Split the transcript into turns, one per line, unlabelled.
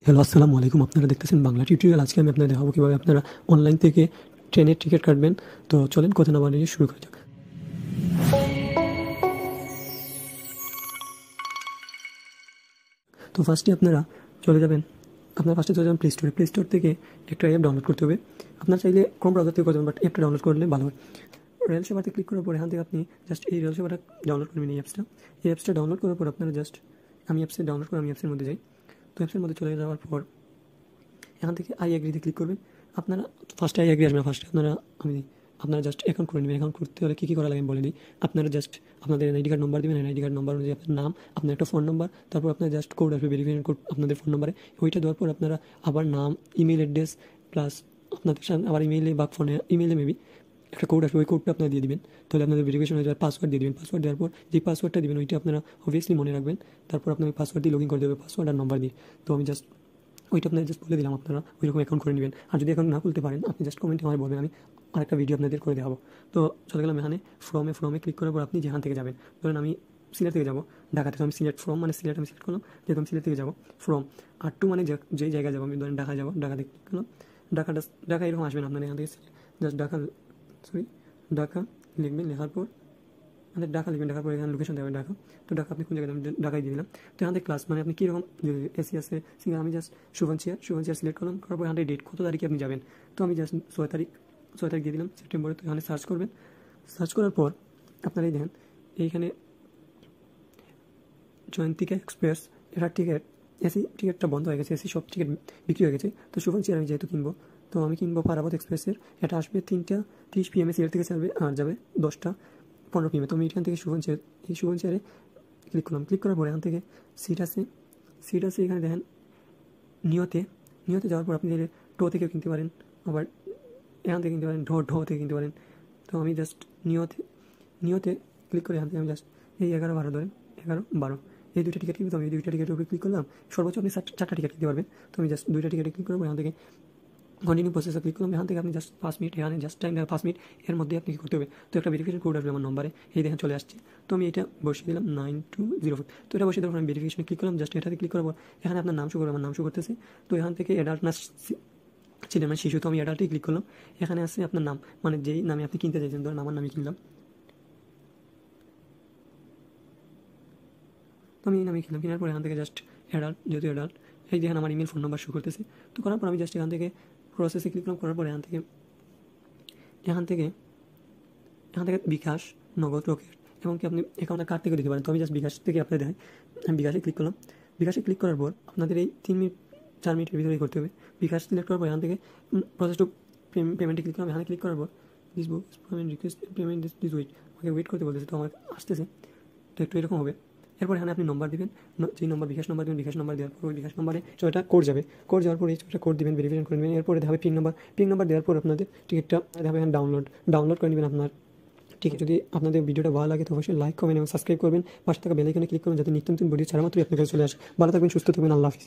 Hello, আসসালামু আলাইকুম। আপনারা দেখতেছেন বাংলা টিউটোরিয়াল। আজকে আমি আপনাদের দেখাবো কিভাবে আপনারা অনলাইন থেকে ট্রেনের টিকিট কাটবেন। তো চলেন কথা না বানিয়ে শুরু করা যাক। তো ফার্স্টে আপনারা চলে যাবেন প্লে স্টোরে। প্লে স্টোর থেকে একটা অ্যাপ ডাউনলোড করতে হবে। আপনার চাইলে ক্রোম ব্রাউজার থেকে করতে পারেন, বাট অ্যাপটা ডাউনলোড করলে ভালো হয়। রেল সেবাতে ক্লিক করার পর এখান থেকে আপনি জাস্ট এই রেল সেবাটা ডাউনলোড করবেন। এই অ্যাপসটা ডাউনলোড করার পর আপনারা জাস্ট আমি অ্যাপসের মধ্যে যাই। তো অ্যাপসের মধ্যে চলে যাওয়ার পর এখান থেকে আই এগ্রিতে ক্লিক করবেন। আপনারা ফার্স্টে আই এগ্রি আসবে না, ফার্স্টে আপনারা জাস্ট অ্যাকাউন্ট করে নেবেন। অ্যাকাউন্ট করতে হলে কী কী করা লাগে আমি বলে দিই। আপনারা জাস্ট আপনাদের এনআইডি কার্ড নম্বর দেবেন। এনআইডি কার্ড নম্বর অনুযায়ী আপনার নাম, আপনার একটা ফোন নম্বর, তারপর আপনার জাস্ট কোড আসবে, ভেরিফিকেশন কোড আপনাদের ফোন নম্বরে। ওইটা দেওয়ার পর আপনারা আবার নাম, ইমেল অ্যাড্রেস প্লাস আপনাদের সাথে আবার ইমেইলে বা ফোনে ইমেইলে মেবি একটা কোড আসবে, ওই কোডটা আপনারা দিয়ে দিবেন। তাহলে আপনাদের ভেরিফিকেশন হয়ে যাবে। পাসওয়ার্ড দিয়ে দিবেন। পাসওয়ার্ড দেওয়ার পর যে পাসওয়ার্ডটা দিবেন ওইটা আপনারা অবভিয়াসলি মনে রাখবেন। তারপর আপনার ওই পাসওয়ার্ড দিয়ে লগ ইন করে দেবে, পাসওয়ার্ড আর নম্বর দিয়ে। তো আমি জাস্ট ওইটা আপনাদের জাস্ট বলে দিলাম, আপনারা ওইরকম অ্যাকাউন্ট করে নেবেন। আর যদি অ্যাকাউন্ট না খুলতে পারেন আপনি জাস্ট কমেন্টে আমায় বলবেন, আমি আরেকটা ভিডিও আপনাদের করে দেখাবো। তো চলে গেলাম এখানে ফ্রমে ক্লিক করার পর আপনি যেখান থেকে যাবেন, ধরেন আমি সিলেট থেকে যাবো ঢাকা থেকে, আমি সিলেক্ট ফ্রম মানে সিলেট আমি সিলেক্ট করলাম, যেহেতু আমি সিলেট থেকে যাবো। ফ্রম আর টু মানে যেই জায়গায় যাবো, আমি ধরেন ঢাকায় যাবো, ঢাকা থেকে ক্লিক করলাম। ঢাকা এরকম আসবেন আপনার এখান থেকে জাস্ট ঢাকা লিখবেন। লেখার পর আমাদের ঢাকা লিখবেন। ঢাকার পর এখানে লোকেশন দেবেন ঢাকা। তো ঢাকা আপনি কোন জায়গায় যাবেন, ঢাকায় দিয়ে দিলাম। তো এখান থেকে ক্লাস মানে আপনি কীরকম এসি আছে সিঙ্গেল, আমি জাস্ট শুভন চেয়ার সিলেক্ট করলাম। করার পর এখান থেকে ডেট কত তারিখে আপনি যাবেন। তো আমি জাস্ট 6 তারিখ দিয়ে দিলাম সেপ্টেম্বরে। তো এখানে সার্চ করবেন। সার্চ করার পর আপনারা এই দেখেন এইখানে জয়ন্তিকা এক্সপ্রেস এটা টিকিট, এসি টিকিটটা বন্ধ হয়ে গেছে, এসি সব টিকিট বিক্রি হয়ে গেছে। তো শুভন চেয়ার আমি যেহেতু কিনবো, তো আমি কিনবো পারাবত এক্সপ্রেসের। এটা আসবে 3টা 30 PM সিলেট থেকে ছাড়বে আর যাবে 10টা 15 PM। তো আমি এখান থেকে এই শুভন চেয়ারে ক্লিক করলাম। ক্লিক করার পর এখান থেকে সিট আছে এখানে দেখেন নিয়তে যাওয়ার পর আপনি টো থেকে কিনতে পারেন, আবার এখান থেকে কিনতে পারেন, ঢ থেকে কিনতে পারেন। তো আমি জাস্ট নিয়তে ক্লিক করে এখান থেকে আমি জাস্ট এই 11-12 ধরেন, 11-12 এই দুইটা টিকিট কিনবো। তো আমি এই দুইটা টিকিটের উপরে ক্লিক করলাম। সর্বোচ্চ আপনি 4টা টিকিট কিনতে পারবেন। তো আমি জাস্ট 2টা টিকিটে ক্লিক করবো। এখান থেকে কন্টিনিউ প্রসেসে ক্লিক করলাম। এখান থেকে আপনি জাস্ট 5 মিনিট, এখানে জাস্ট টাইম 5 মিনিট, এর মধ্যে আপনি কী করতে হবে। তো একটা ভেরিফিকেশন কোড আসবে আমার নম্বরে, এই দেখেন চলে আসছে। তো আমি এটা বসিয়ে দিলাম 9204। তো এটা বসিয়ে দেওয়ার পর আমি ভেরিফিকেশনে ক্লিক করলাম। জাস্ট এটাতে ক্লিক করার পর এখানে আপনার নাম শো করবে, আমার নাম শো করতেছে। তো এখান থেকে অ্যাডাল্ট না ছিলেন মানে শিশু, তো আমি অ্যাডাল্টেই ক্লিক করলাম। এখানে আসছে আপনার নাম, মানে যেই নামে আপনি কিনতে চাইছেন, ধরেন আমার নামে কিনলাম। তো আমি এই নামে কিনলাম। কেনার পর এখান থেকে জাস্ট যেহেতু অ্যাডাল্ট, এই দেখেন আমার ইমেল ফোন নাম্বার শো করতেছে। তো করার পর আমি জাস্ট এখান থেকে প্রসেসে ক্লিক করলাম। করার পর এখান থেকে বিকাশ, নগদ, রকেট এবং কি আপনি অ্যাকাউন্টের কার্ড থেকে দিতে পারেন। তো আমি জাস্ট বিকাশ থেকে আপনাদের দেখাই। আমি বিকাশে ক্লিক করলাম। বিকাশে ক্লিক করার পর আপনাদের এই 3 মিনিট 4 মিনিটের ভিতরেই করতে হবে। বিকাশ সিলেক্ট করার পর এখান থেকে প্রসেস টু পেমেন্টে ক্লিক করলাম। এখানে ক্লিক করার পর this book payment request payment this wait, আমাকে ওয়েট করতে বলতেছে। তো আমার আসতেছে, তো একটু এরকম হবে। এরপর এখানে আপনি নম্বর দিবেন, যেই নম্বর বিকাশ নম্বর দেবেন। বিকাশ নম্বর দেওয়ার পর ওই বিকাশ নম্বরে ছয়টা কোড যাবে। কোড যাওয়ার পর এই ছয়টা কোড দিবেন, ভেরিফিকেশন করে নেবেন। এরপরে দেখাবে পিন নাম্বার দেওয়ার পর আপনাদের টিকিটটা দেখাবে এখানে ডাউনলোড করে নেবেন আপনার। ঠিক আছে, যদি আপনাদের ভিডিওটা ভালো লাগে তো অবশ্যই লাইক, কমেন্ট এবং সাবস্ক্রাইব করবেন। পাশে থাকা বেল আইকনে ক্লিক করুন যাতে নিত্য নতুন ভিডিও ছাড়া মাত্রই আপনার কাছে চলে আসে। ভালো থাকবেন, সুস্থ থাকবেন, আল্লাহ হাফিজ।